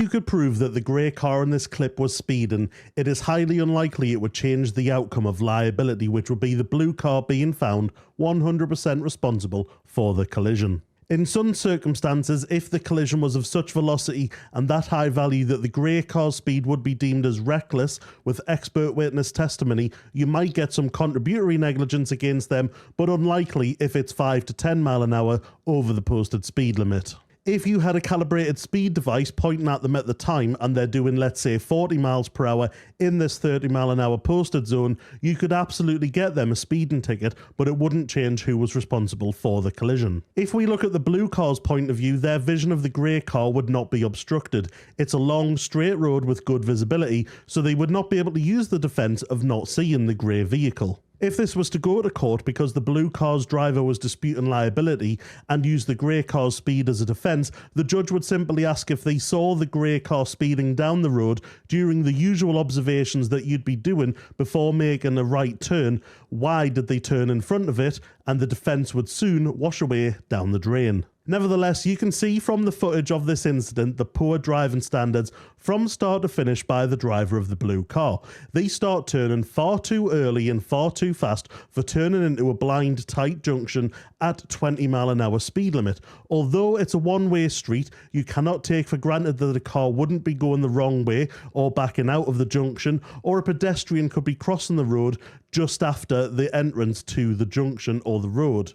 you could prove that the grey car in this clip was speeding, it is highly unlikely it would change the outcome of liability, which would be the blue car being found 100% responsible for the collision. In some circumstances, if the collision was of such velocity and that high value that the grey car's speed would be deemed as reckless with expert witness testimony, you might get some contributory negligence against them, but unlikely if it's 5 to 10 mile an hour over the posted speed limit. If you had a calibrated speed device pointing at them at the time and they're doing, let's say, 40 miles per hour in this 30 mile an hour posted zone, you could absolutely get them a speeding ticket, but it wouldn't change who was responsible for the collision. If we look at the blue car's point of view, their vision of the grey car would not be obstructed. It's a long, straight road with good visibility, so they would not be able to use the defence of not seeing the grey vehicle. If this was to go to court because the blue car's driver was disputing liability and used the grey car's speed as a defence, the judge would simply ask if they saw the grey car speeding down the road during the usual observations that you'd be doing before making a right turn, why did they turn in front of it, and the defence would soon wash away down the drain. Nevertheless, you can see from the footage of this incident the poor driving standards from start to finish by the driver of the blue car. They start turning far too early and far too fast for turning into a blind tight junction at 20 mile an hour speed limit. Although it's a one-way street, you cannot take for granted that a car wouldn't be going the wrong way or backing out of the junction, or a pedestrian could be crossing the road just after the entrance to the junction or the road.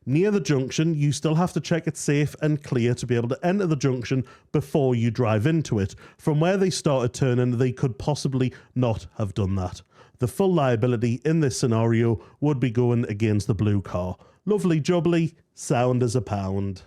Near the junction, you still have to check it's safe and clear to be able to enter the junction before you drive into it. From where they started turning, they could possibly not have done that. The full liability in this scenario would be going against the blue car. Lovely jubbly, sound as a pound.